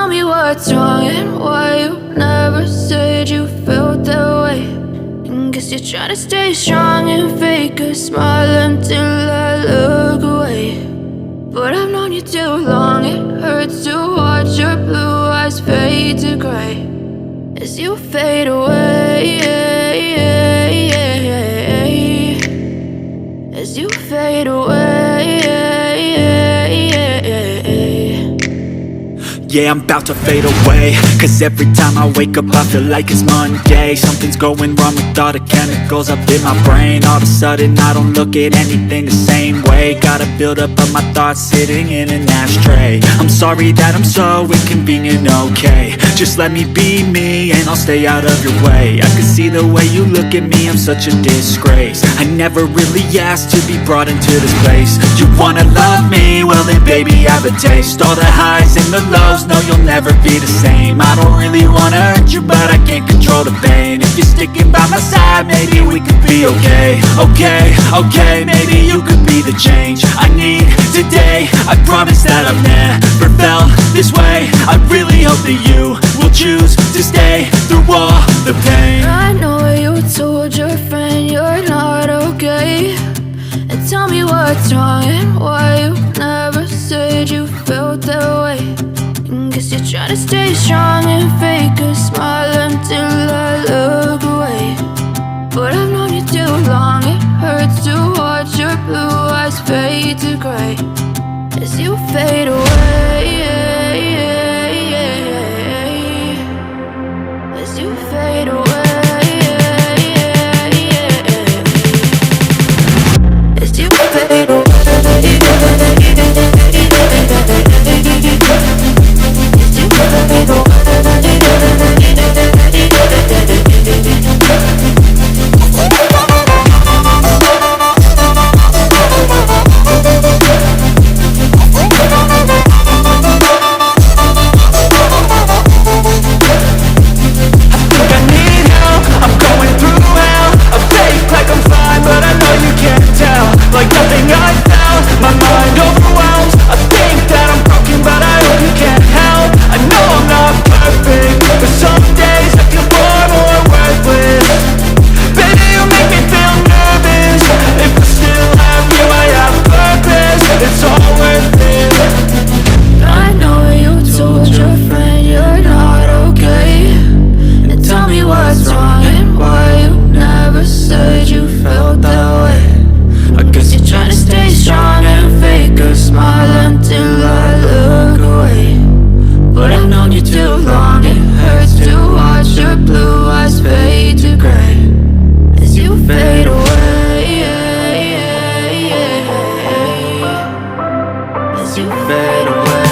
tell me what's wrong and why you never said you felt that way. And guess you're trying to stay strong and fake a smile until I look away. But I've known you too long, it hurts to watch your blue eyes fade to gray as you fade away, as you fade away. Yeah, I'm about to fade away, cause every time I wake up I feel like it's Monday. Something's going wrong with all the chemicals up in my brain. All of a sudden I don't look at anything the same way. Gotta build up of my thoughts sitting in an ashtray. I'm sorry that I'm so inconvenient, okay. Just let me be me and I'll stay out of your way. I can see the way you look at me, I'm such a disgrace. I never really asked to be brought into this place. You wanna love me? Well then baby I have a taste. All the highs and the lows, no you'll never be the same. I don't really wanna hurt you but I can't control the pain. If you're sticking by my side maybe we could be okay. Okay, maybe you could be the change I need today. I promise that I've never felt this way. I really hope that you will choose to stay through all the pain. I know you told your friend you're not okay, and tell me what's wrong and why you never said you felt that way. And guess you're trying to stay strong and fake a smile until I look away. But I've known you too long, it hurts to watch your blue eyes fade to gray as you fade away, as you fade away, as you fade away. Like nothing I felt, my mind overwhelms. I think that I'm broken but I hope you can't help. I know I'm not perfect, but some days I feel far more worthless. Baby, you make me feel nervous. If I still have you, I have purpose. It's all worth it. I know you told your friend you're not okay, and tell me what's wrong and why you never said you felt that way. I guess you're trying to stay strong and fake a smile until I look away. But I've known you too long, it hurts to watch your blue eyes fade to gray as you fade away, as you fade away,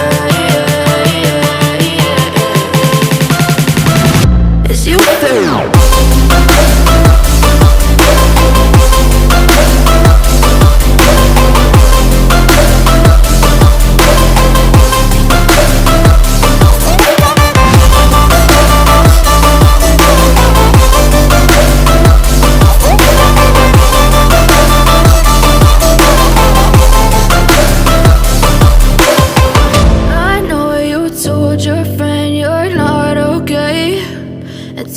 as you fade away.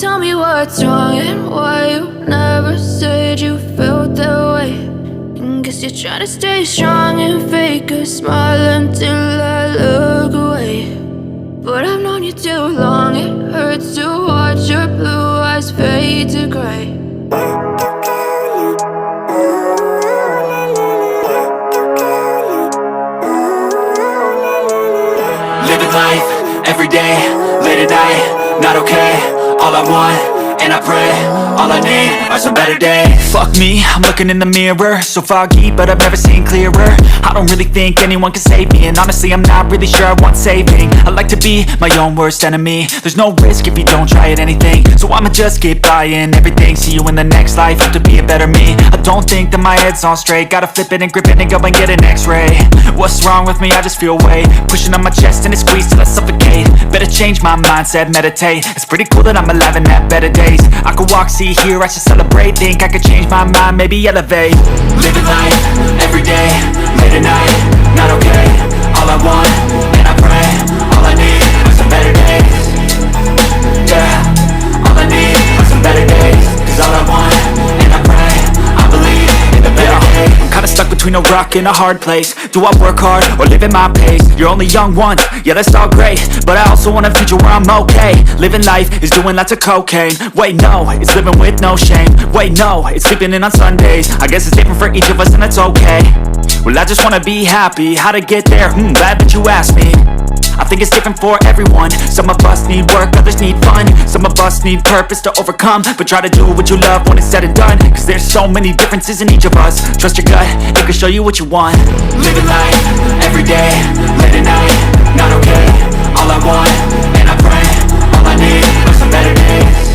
Tell me what's wrong and why you never said you felt that way. And guess you're trying to stay strong and fake a smile until I look away. But I've known you too long, it hurts to watch your blue eyes fade to gray. Living life, every day, late at night, not okay. All I want, and I pray, all I need are some better days. Fuck me, I'm looking in the mirror, so foggy, but I've never seen clearer. I don't really think anyone can save me, and honestly I'm not really sure I want saving. I like to be my own worst enemy. There's no risk if you don't try at anything, so I'ma just keep buying everything. See you in the next life, have to be a better me. I don't think that my head's on straight, gotta flip it and grip it and go and get an x-ray. What's wrong with me? I just feel weight pushing on my chest and it squeezes till I suffocate. Better change my mindset, meditate. It's pretty cool that I'm alive and have better days. I could walk, see, hear, I should celebrate. Think I could change my mind, maybe elevate. Living life, every day, late at night, not okay. All I want, and I pray, all I need are some some better days. Yeah, all I need are some better days. Cause all I want, and I pray, I believe in the better days. I'm kinda stuck between a rock and a hard place. Do I work hard or live at my pace? You're only young once, yeah that's all great, but I also want a future where I'm okay. Living life is doing lots of cocaine. Wait no, it's living with no shame. Wait no, it's sleeping in on Sundays. I guess it's different for each of us and that's okay. Well I just wanna be happy, how to get there? Glad that you asked me. I think it's different for everyone. Some of us need work, others need fun. Some of us need purpose to overcome. But try to do what you love when it's said and done. Cause there's so many differences in each of us. Trust your gut, it can show you what you want. Living life, every day, late at night, not okay. All I want, and I pray, all I need are some better days.